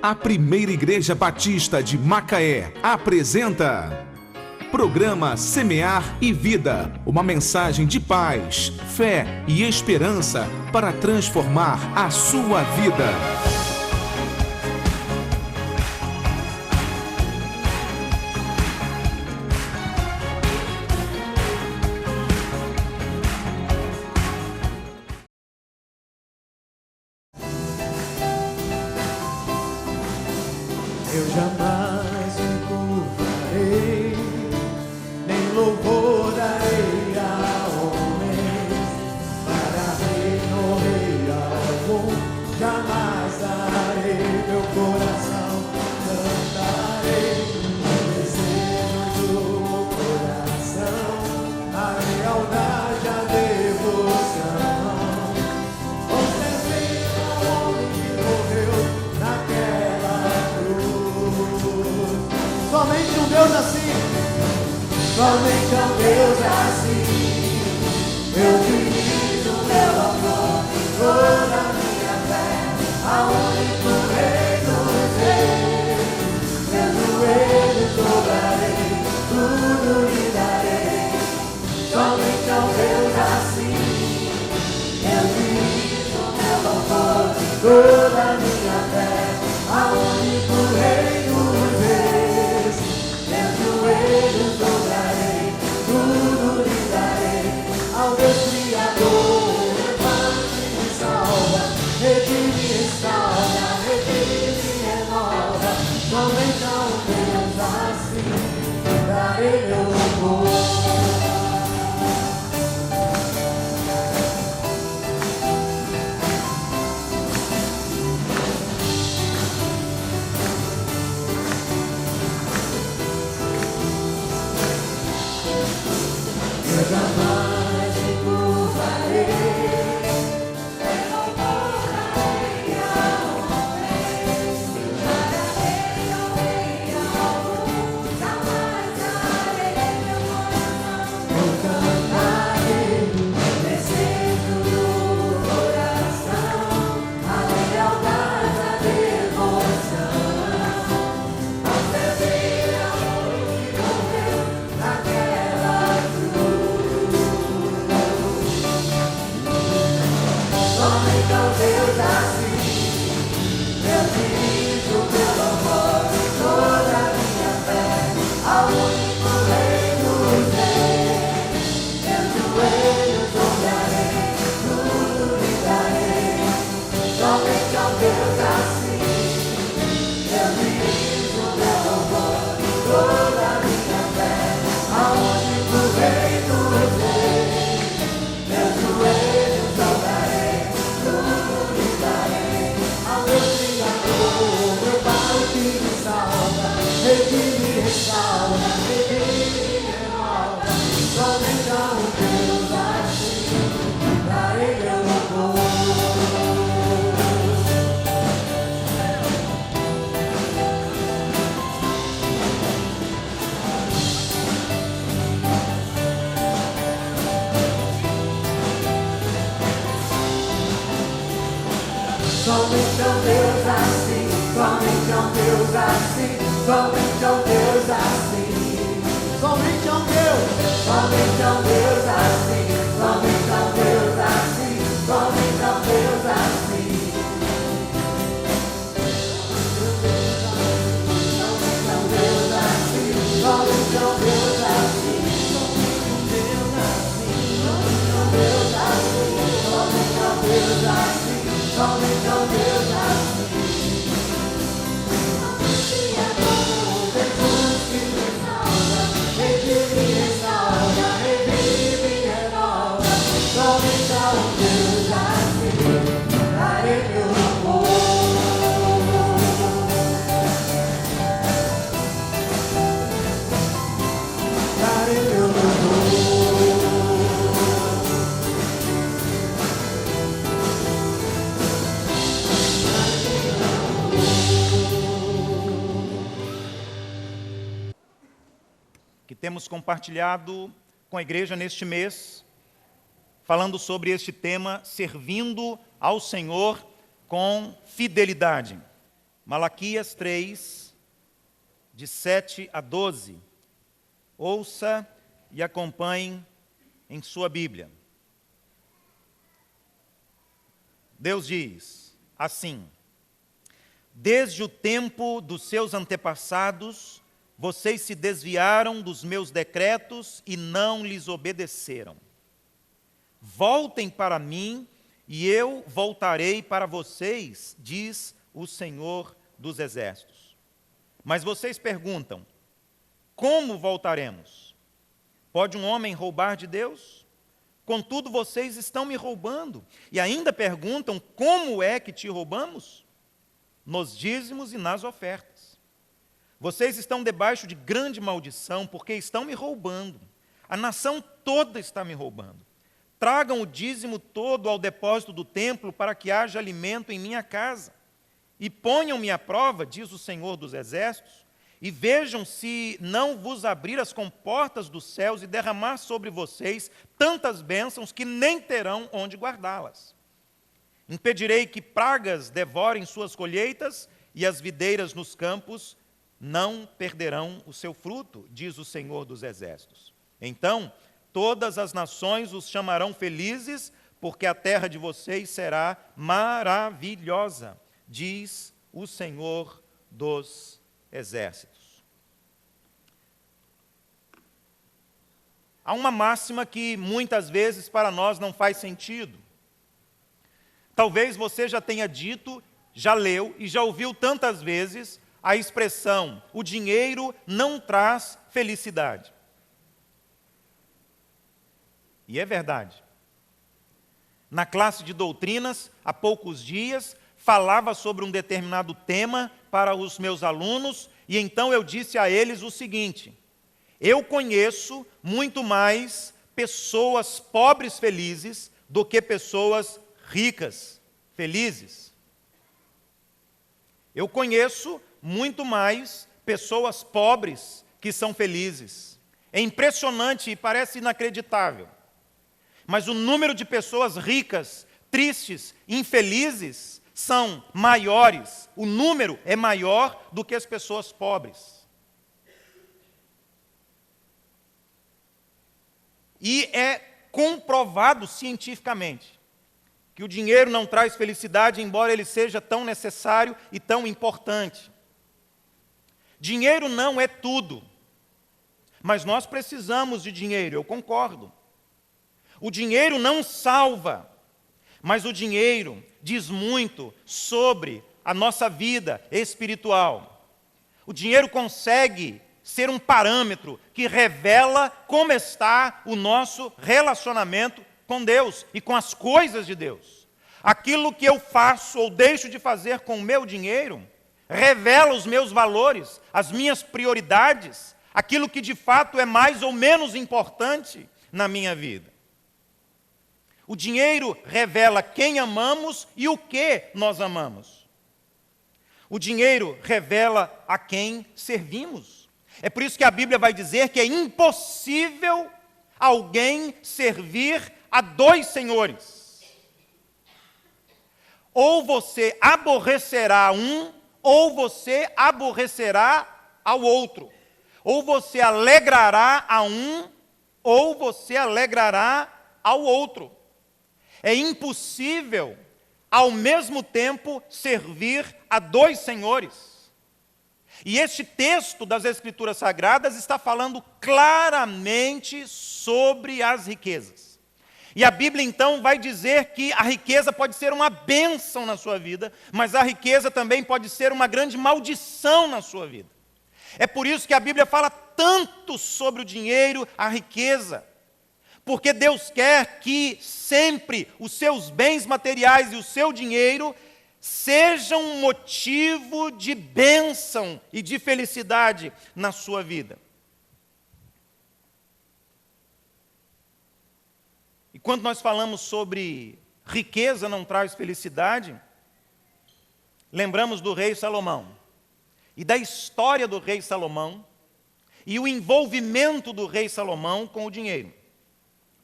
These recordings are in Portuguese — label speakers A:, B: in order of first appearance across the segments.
A: A Primeira Igreja Batista de Macaé apresenta Programa Semear e Vida, uma mensagem de paz, fé e esperança para transformar a sua vida.
B: Eu jamais me curvarei, nem louvor darei a homens, para reino rei algum. Jamais darei meu coração, cantarei o desejo do coração, a lealdade, a devoção. Você viu o homem que morreu naquela cruz. Somente um Deus assim, somente um Deus assim. Eu dirijo meu amor, toda a minha fé, ao único Rei dos reis. Meus joelhos dobrarei, tudo lhe darei. Somente um Deus assim. Eu dirijo meu amor, toda a minha fé, ao único Rei dos reis. Meus joelhos dobrarei, tudo lhe darei. Ao Deus Criador, levante e me salva, redime e restaura, redime e renova. Somente a um Deus assim darei meu louvor. Eu jamais me curvarei, nem louvor darei a homens, para rei ou rei algum. Jamais darei meu coração, eu cantarei o desejo do coração, a lealdade, a devoção. Ao servir ao que morreu naquela cruz. Somente ao Deus assim, eu dirijo meu amor, toda a minha fé, ao único Rei dos reis. Meus joelhos dobrarei, tudo lhe darei. Somente ao Deus assim, eu dirijo meu amor, toda a minha fé, ao único Rei dos reis. Meus joelhos dobrarei, tudo lhe darei. Ao meu Criador, meu Pai que me salva, redime e restaura, redime e renova. Somente a um Deus assim darei meu louvor. Somente um Deus assim, somente um Deus assim, somente um Deus assim. Somente um Deus, somente um Deus assim, somente um Deus assim, somente um Deus assim. Somente um Deus assim, somente um Deus assim, somente um Deus assim, somente um Deus assim, somente um Deus assim. Jesus que me salva, redime e restaura, redime e renova. Somente a um Deus assim darei meu amor. Darei meu louvor.
C: Que temos compartilhado com a igreja neste mês, falando sobre este tema, servindo ao Senhor com fidelidade. Malaquias 3, de 7 a 12. Ouça e acompanhe em sua Bíblia. Deus diz assim: desde o tempo dos seus antepassados, vocês se desviaram dos meus decretos e não lhes obedeceram. Voltem para mim e eu voltarei para vocês, diz o Senhor dos Exércitos. Mas vocês perguntam: como voltaremos? Pode um homem roubar de Deus? Contudo, vocês estão me roubando. E ainda perguntam: como é que te roubamos? Nos dízimos e nas ofertas. Vocês estão debaixo de grande maldição, porque estão me roubando. A nação toda está me roubando. Tragam o dízimo todo ao depósito do templo, para que haja alimento em minha casa. E ponham-me à prova, diz o Senhor dos Exércitos, e vejam se não vos abrir as comportas dos céus e derramar sobre vocês tantas bênçãos que nem terão onde guardá-las. Impedirei que pragas devorem suas colheitas, e as videiras nos campos não perderão o seu fruto, diz o Senhor dos Exércitos. Então, todas as nações os chamarão felizes, porque a terra de vocês será maravilhosa, diz o Senhor dos Exércitos. Há uma máxima que muitas vezes para nós não faz sentido. Talvez você já tenha dito, já leu e já ouviu tantas vezes a expressão: o dinheiro não traz felicidade. E é verdade. Na classe de doutrinas, há poucos dias, falava sobre um determinado tema para os meus alunos, e então eu disse a eles o seguinte: eu conheço muito mais pessoas pobres felizes do que pessoas ricas felizes. Eu conheço muito mais pessoas pobres que são felizes. É impressionante e parece inacreditável. Mas o número de pessoas ricas, tristes, infelizes são maiores. O número é maior do que as pessoas pobres. E é comprovado cientificamente que o dinheiro não traz felicidade, embora ele seja tão necessário e tão importante. Dinheiro não é tudo, mas nós precisamos de dinheiro, eu concordo. O dinheiro não salva, mas o dinheiro diz muito sobre a nossa vida espiritual. O dinheiro consegue ser um parâmetro que revela como está o nosso relacionamento com Deus e com as coisas de Deus. Aquilo que eu faço ou deixo de fazer com o meu dinheiro revela os meus valores, as minhas prioridades, aquilo que de fato é mais ou menos importante na minha vida. O dinheiro revela quem amamos e o que nós amamos. O dinheiro revela a quem servimos. É por isso que a Bíblia vai dizer que é impossível alguém servir a dois senhores. Ou você aborrecerá um, ou você aborrecerá ao outro. Ou você alegrará a um, ou você alegrará ao outro. É impossível, ao mesmo tempo, servir a dois senhores. E este texto das Escrituras Sagradas está falando claramente sobre as riquezas. E a Bíblia, então, vai dizer que a riqueza pode ser uma bênção na sua vida, mas a riqueza também pode ser uma grande maldição na sua vida. É por isso que a Bíblia fala tanto sobre o dinheiro, a riqueza. Porque Deus quer que sempre os seus bens materiais e o seu dinheiro sejam um motivo de bênção e de felicidade na sua vida. E quando nós falamos sobre riqueza não traz felicidade, lembramos do rei Salomão e da história do rei Salomão e o envolvimento do rei Salomão com o dinheiro.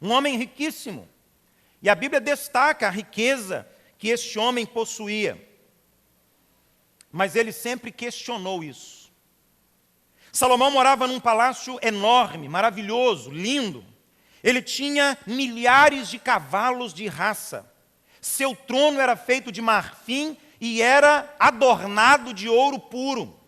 C: Um homem riquíssimo. E a Bíblia destaca a riqueza que este homem possuía. mas ele sempre questionou isso. Salomão morava num palácio enorme, maravilhoso, lindo. Ele tinha milhares de cavalos de raça. Seu trono era feito de marfim e era adornado de ouro puro.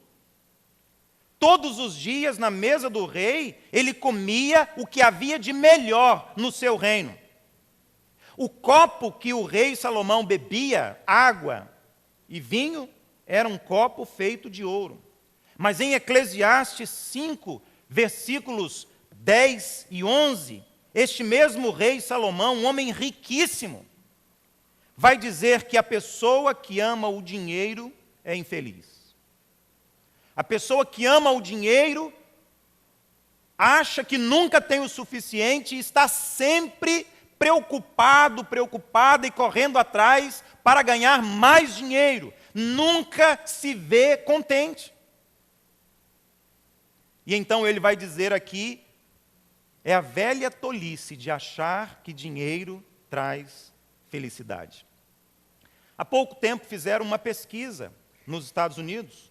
C: Todos os dias, na mesa do rei, ele comia o que havia de melhor no seu reino. O copo que o rei Salomão bebia, água e vinho, era um copo feito de ouro. Mas em Eclesiastes 5, versículos 10 e 11, este mesmo rei Salomão, um homem riquíssimo, vai dizer que a pessoa que ama o dinheiro é infeliz. A pessoa que ama o dinheiro acha que nunca tem o suficiente e está sempre preocupada e correndo atrás para ganhar mais dinheiro. Nunca se vê contente. E então ele vai dizer aqui, é a velha tolice de achar que dinheiro traz felicidade. Há pouco tempo fizeram uma pesquisa nos Estados Unidos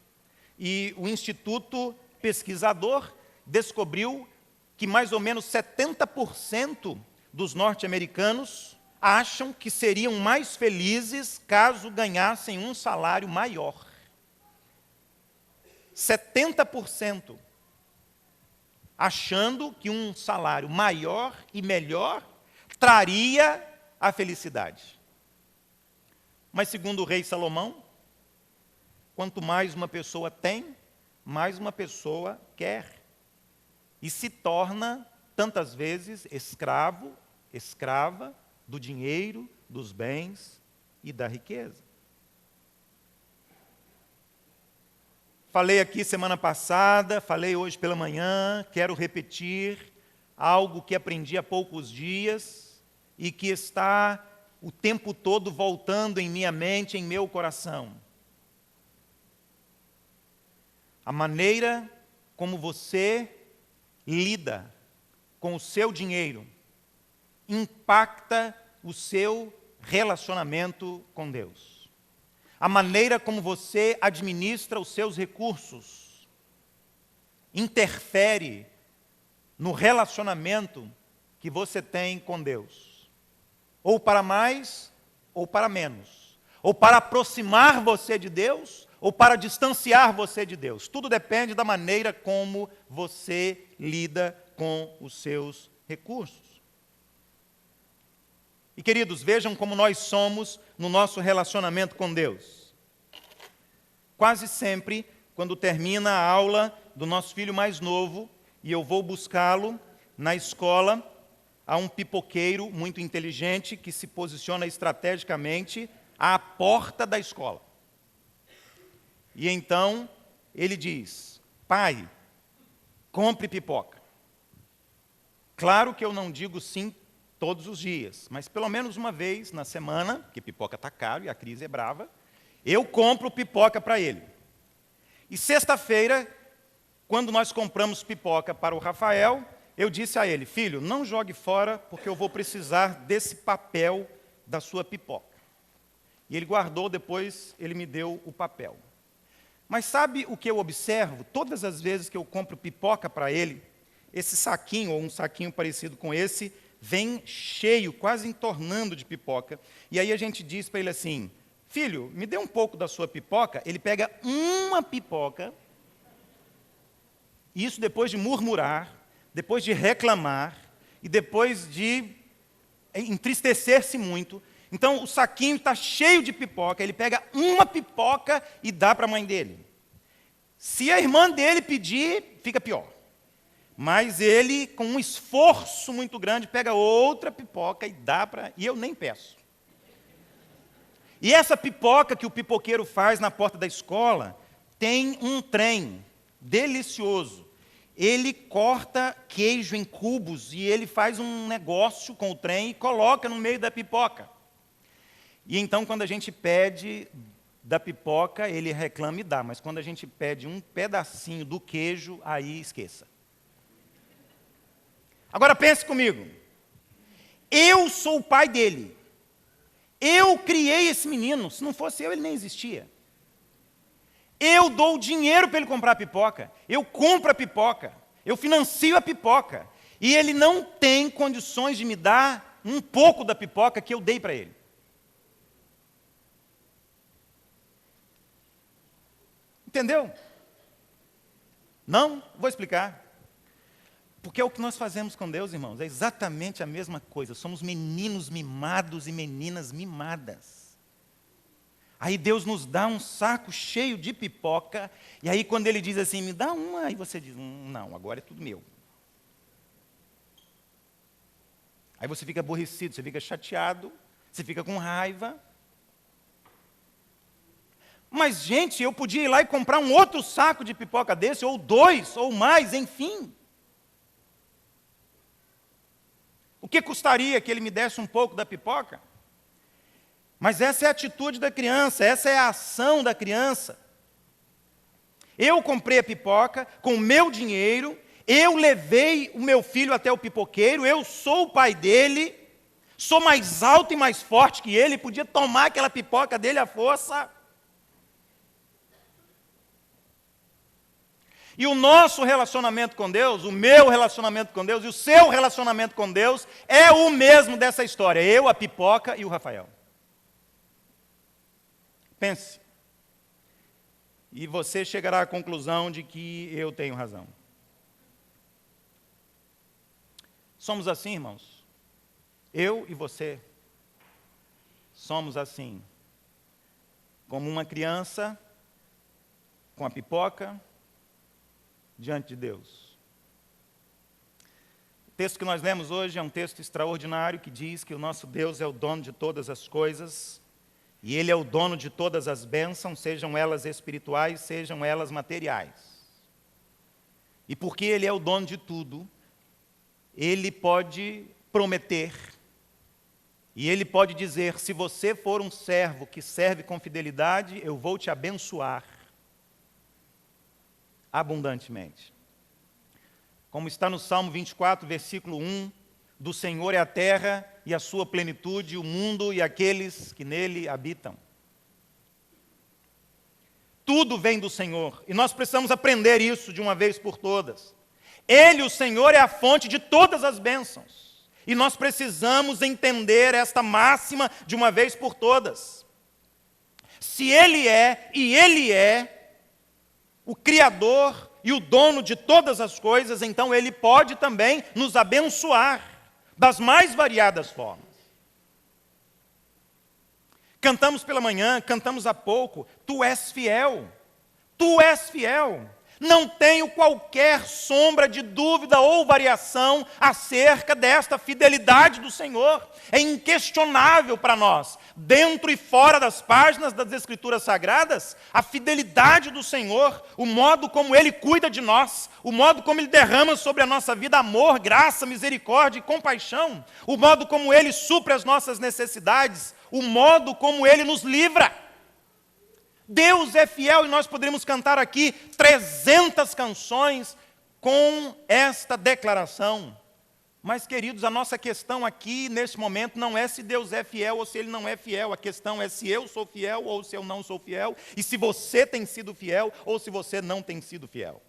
C: e o Instituto Pesquisador descobriu que mais ou menos 70% dos norte-americanos acham que seriam mais felizes caso ganhassem um salário maior. 70% achando que um salário maior e melhor traria a felicidade. Mas segundo o rei Salomão, quanto mais uma pessoa tem, mais uma pessoa quer. E se torna, tantas vezes, escrava do dinheiro, dos bens e da riqueza. Falei aqui semana passada, falei hoje pela manhã, quero repetir algo que aprendi há poucos dias e que está o tempo todo voltando em minha mente, em meu coração. A maneira como você lida com o seu dinheiro impacta o seu relacionamento com Deus. A maneira como você administra os seus recursos interfere no relacionamento que você tem com Deus. Ou para mais, ou para menos. Ou para aproximar você de Deus, ou para distanciar você de Deus. Tudo depende da maneira como você lida com os seus recursos. E queridos, vejam como nós somos no nosso relacionamento com Deus. Quase sempre, quando termina a aula do nosso filho mais novo, e eu vou buscá-lo na escola, há um pipoqueiro muito inteligente que se posiciona estrategicamente à porta da escola. E então ele diz: pai, compre pipoca. Claro que eu não digo sim todos os dias, mas pelo menos uma vez na semana, porque pipoca está caro e a crise é brava, eu compro pipoca para ele. E sexta-feira, quando nós compramos pipoca para o Rafael, eu disse a ele: filho, não jogue fora, porque eu vou precisar desse papel da sua pipoca. E ele guardou, depois ele me deu o papel. Mas sabe o que eu observo? Todas as vezes que eu compro pipoca para ele, esse saquinho, ou um saquinho parecido com esse, vem cheio, quase entornando de pipoca. E aí a gente diz para ele assim: filho, me dê um pouco da sua pipoca. Ele pega uma pipoca, isso depois de murmurar, depois de reclamar, e depois de entristecer-se muito. Então o saquinho está cheio de pipoca, ele pega uma pipoca e dá para a mãe dele. Se a irmã dele pedir, fica pior. Mas ele, com um esforço muito grande, pega outra pipoca e dá para... E eu nem peço. E essa pipoca que o pipoqueiro faz na porta da escola tem um trem delicioso. Ele corta queijo em cubos e ele faz um negócio com o trem e coloca no meio da pipoca. E então, quando a gente pede da pipoca, ele reclama e dá. Mas quando a gente pede um pedacinho do queijo, aí esqueça. Agora pense comigo. Eu sou o pai dele. Eu criei esse menino. Se não fosse eu, ele nem existia. eu dou o dinheiro para ele comprar a pipoca, eu compro a pipoca, eu financio a pipoca, e ele não tem condições de me dar um pouco da pipoca que eu dei para ele. Entendeu? Não? Vou explicar. Porque é o que nós fazemos com Deus, irmãos, é exatamente a mesma coisa. Somos meninos mimados e meninas mimadas. Aí Deus nos dá um saco cheio de pipoca, e aí quando Ele diz assim, me dá uma, aí você diz, não, agora é tudo meu. Aí você fica aborrecido, você fica chateado, você fica com raiva. Mas, gente, eu podia ir lá e comprar um outro saco de pipoca desse, ou 2, ou mais, enfim. O que custaria que ele me desse um pouco da pipoca? Mas essa é a atitude da criança, essa é a ação da criança. Eu comprei a pipoca com o meu dinheiro, eu levei o meu filho até o pipoqueiro, eu sou o pai dele, sou mais alto e mais forte que ele, podia tomar aquela pipoca dele à força. E o nosso relacionamento com Deus, o meu relacionamento com Deus e o seu relacionamento com Deus é o mesmo dessa história. Eu, a pipoca e o Rafael. Pense. E você chegará à conclusão de que eu tenho razão. Somos assim, irmãos. Eu e você somos assim. Como uma criança com a pipoca diante de Deus. O texto que nós lemos hoje é um texto extraordinário que diz que o nosso Deus é o dono de todas as coisas e Ele é o dono de todas as bênçãos, sejam elas espirituais, sejam elas materiais. E porque Ele é o dono de tudo, Ele pode prometer e Ele pode dizer, se você for um servo que serve com fidelidade, eu vou te abençoar abundantemente. Como está no Salmo 24, versículo 1, do Senhor é a terra e a sua plenitude, o mundo e aqueles que nele habitam. Tudo vem do Senhor, e nós precisamos aprender isso de uma vez por todas. Ele, o Senhor, é a fonte de todas as bênçãos, e nós precisamos entender esta máxima de uma vez por todas. Se Ele é, e Ele é, o Criador e o dono de todas as coisas, então Ele pode também nos abençoar das mais variadas formas. Cantamos pela manhã, cantamos há pouco, Tu és fiel, Tu és fiel. Não tenho qualquer sombra de dúvida ou variação acerca desta fidelidade do Senhor. É inquestionável para nós, dentro e fora das páginas das Escrituras Sagradas, a fidelidade do Senhor, o modo como Ele cuida de nós, o modo como Ele derrama sobre a nossa vida amor, graça, misericórdia e compaixão, o modo como Ele supre as nossas necessidades, o modo como Ele nos livra. Deus é fiel e nós poderíamos cantar aqui 300 canções com esta declaração. Mas, queridos, a nossa questão aqui, nesse momento, não é se Deus é fiel ou se Ele não é fiel. A questão é se eu sou fiel ou se eu não sou fiel. E se você tem sido fiel ou se você não tem sido fiel.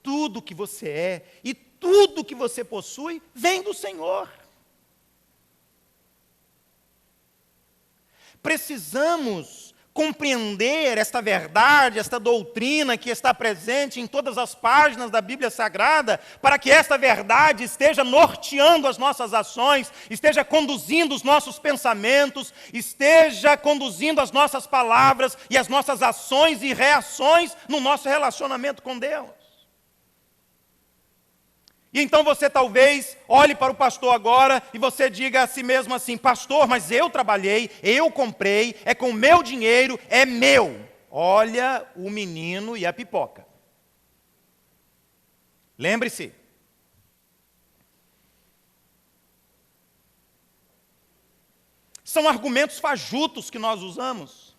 C: Tudo que você é e tudo que você possui vem do Senhor. Precisamos compreender esta verdade, esta doutrina que está presente em todas as páginas da Bíblia Sagrada, para que esta verdade esteja norteando as nossas ações, esteja conduzindo os nossos pensamentos, esteja conduzindo as nossas palavras e as nossas ações e reações no nosso relacionamento com Deus. E então você talvez olhe para o pastor agora e você diga a si mesmo assim, pastor, mas eu trabalhei, eu comprei, é com o meu dinheiro, é meu. Olha o menino e a pipoca. Lembre-se. São argumentos fajutos que nós usamos.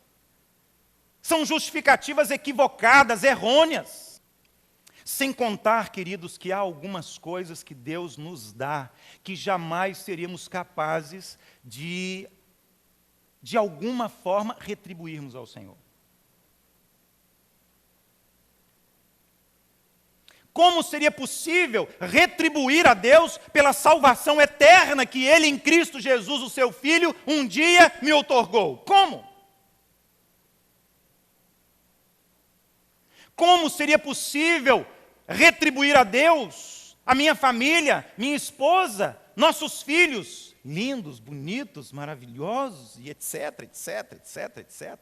C: São justificativas equivocadas, errôneas. Sem contar, queridos, que há algumas coisas que Deus nos dá, que jamais seríamos capazes de de alguma forma, retribuirmos ao Senhor. Como seria possível retribuir a Deus pela salvação eterna que Ele, em Cristo Jesus, o seu Filho, um dia me outorgou? Como? Como seria possível retribuir a Deus, a minha família, minha esposa, nossos filhos, lindos, bonitos, maravilhosos, e etc, etc, etc, etc.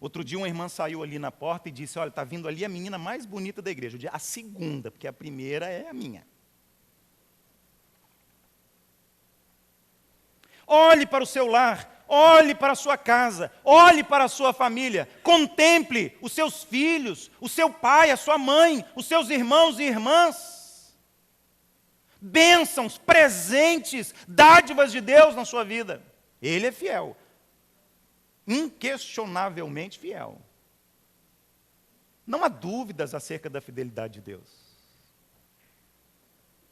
C: Outro dia uma irmã saiu ali na porta e disse, olha, está vindo ali a menina mais bonita da igreja. Eu disse, a segunda, porque a primeira é a minha. Olhe para o seu lar, olhe para a sua casa, olhe para a sua família, contemple os seus filhos, o seu pai, a sua mãe, os seus irmãos e irmãs. Bênçãos, presentes, dádivas de Deus na sua vida. Ele é fiel. Inquestionavelmente fiel. Não há dúvidas acerca da fidelidade de Deus.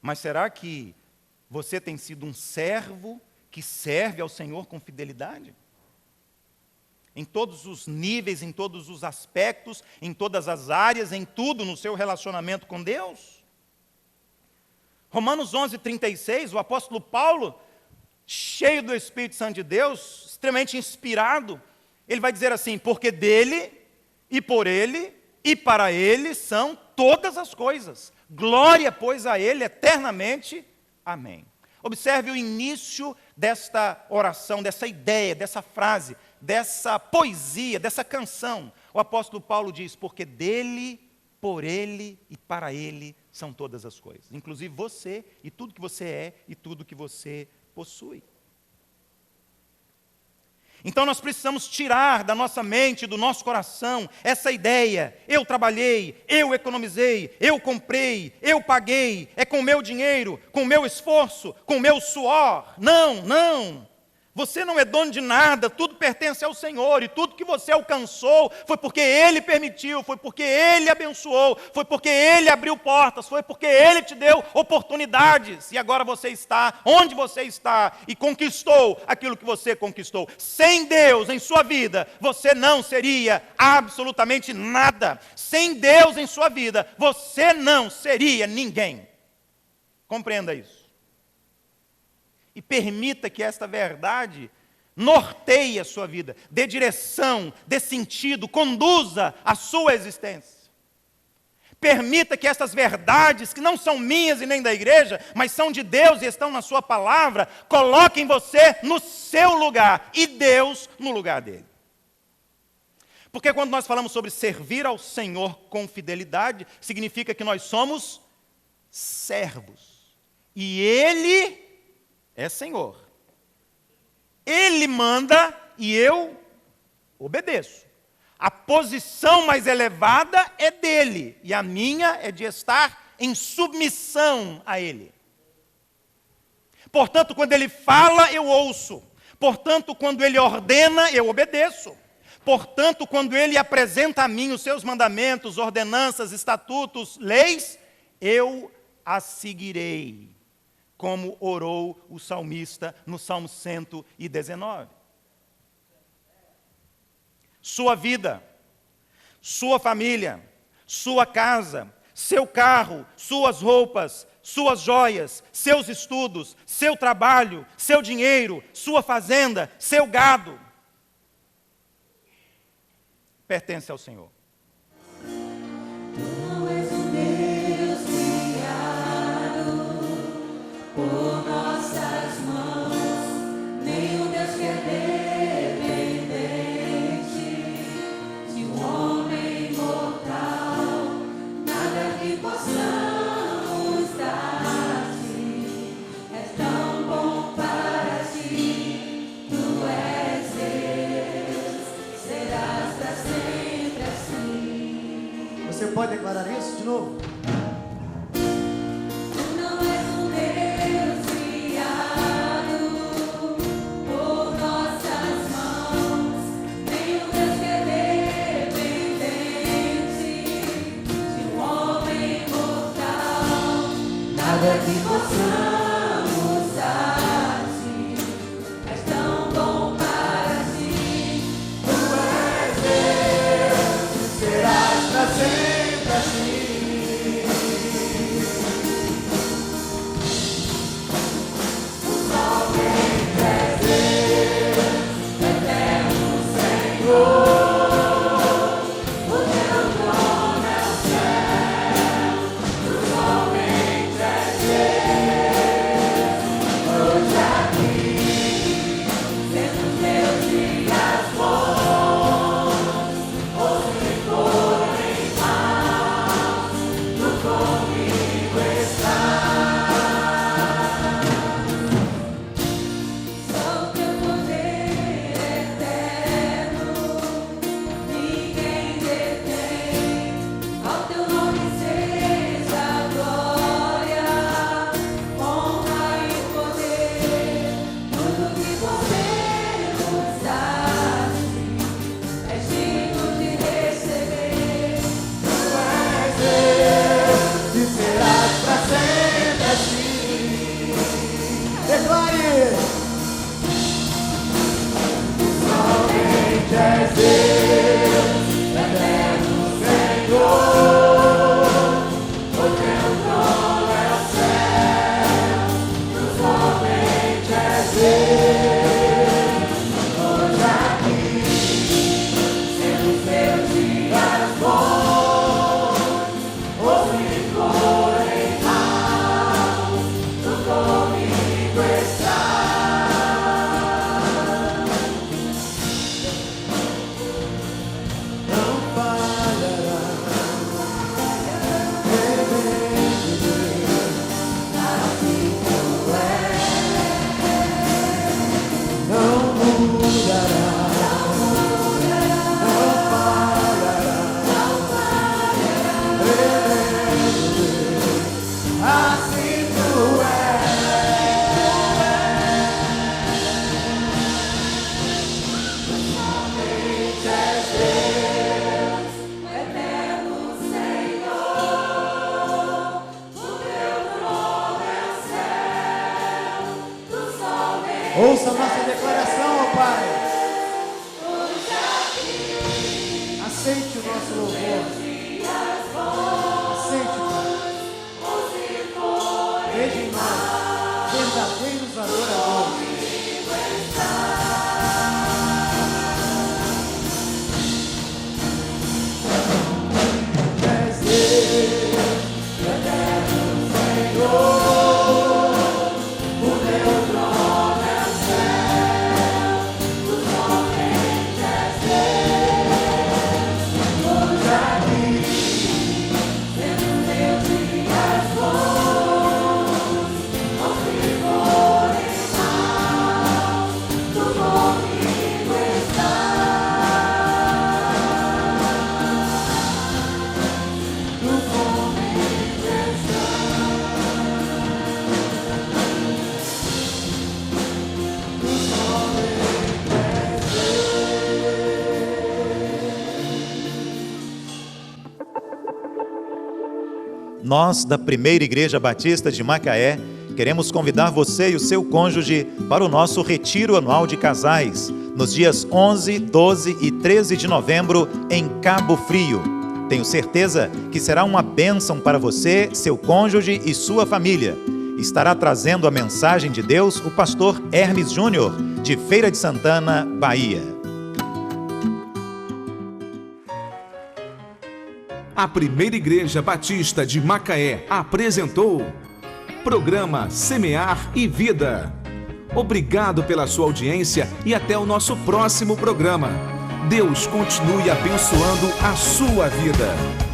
C: Mas será que você tem sido um servo que serve ao Senhor com fidelidade? Em todos os níveis, em todos os aspectos, em todas as áreas, em tudo no seu relacionamento com Deus? Romanos 11:36, o apóstolo Paulo, cheio do Espírito Santo de Deus, extremamente inspirado, ele vai dizer assim, porque dele, e por ele, e para ele são todas as coisas. Glória, pois, a ele eternamente. Amém. Observe o início desta oração, dessa ideia, dessa frase, dessa poesia, dessa canção. O apóstolo Paulo diz, porque dele, por ele e para ele são todas as coisas. Inclusive você, e tudo que você é, e tudo que você possui. Então nós precisamos tirar da nossa mente, do nosso coração, essa ideia, eu trabalhei, eu economizei, eu comprei, eu paguei, é com o meu dinheiro, com o meu esforço, com o meu suor. Não, não. Você não é dono de nada, tudo pertence ao Senhor, e tudo que você alcançou foi porque Ele permitiu, foi porque Ele abençoou, foi porque Ele abriu portas, foi porque Ele te deu oportunidades, e agora você está onde você está, e conquistou aquilo que você conquistou. Sem Deus em sua vida, você não seria absolutamente nada. Sem Deus em sua vida, você não seria ninguém. Compreenda isso. E permita que esta verdade norteie a sua vida, dê direção, dê sentido, conduza a sua existência. Permita que estas verdades, que não são minhas e nem da igreja, mas são de Deus e estão na sua palavra, coloquem você no seu lugar e Deus no lugar dele. Porque quando nós falamos sobre servir ao Senhor com fidelidade, significa que nós somos servos. E Ele é Senhor. Ele manda e eu obedeço. A posição mais elevada é dele, e a minha é de estar em submissão a ele. Portanto, quando ele fala, eu ouço. Portanto, quando ele ordena, eu obedeço. Portanto, quando ele apresenta a mim os seus mandamentos, ordenanças, estatutos, leis, eu as seguirei. Como orou o salmista no Salmo 119. Sua vida, sua família, sua casa, seu carro, suas roupas, suas joias, seus estudos, seu trabalho, seu dinheiro, sua fazenda, seu gado, pertence ao Senhor.
B: Por nossas mãos, nenhum Deus que é dependente de um homem mortal, nada que possamos dar-te é tão bom para ti. Tu és Deus, serás para sempre assim.
D: Você pode declarar isso de novo?
B: Nada que possamos dar-te, és tão bom para
D: Ouça a nossa declaração, ó Pai. Aceite o nosso louvor. Aceite, Pai. Veja em nós verdadeiros adoradores. És Deus, eterno Senhor, o teu trono é o céu, tu somente és Deus, pois aqui, sendo Deus e as bons, aos que forem maus, tu comigo estás, tu comigo
C: Nós, da Primeira Igreja Batista de Macaé, queremos convidar você e o seu cônjuge para o nosso retiro anual de casais, nos dias 11, 12 e 13 de novembro, em Cabo Frio. Tenho certeza que será uma bênção para você, seu cônjuge e sua família. Estará trazendo a mensagem de Deus o pastor Hermes Júnior, de Feira de Santana, Bahia.
A: A Primeira Igreja Batista de Macaé apresentou Programa Semear e Vida. Obrigado pela sua audiência e até o nosso próximo programa. Deus continue abençoando a sua vida.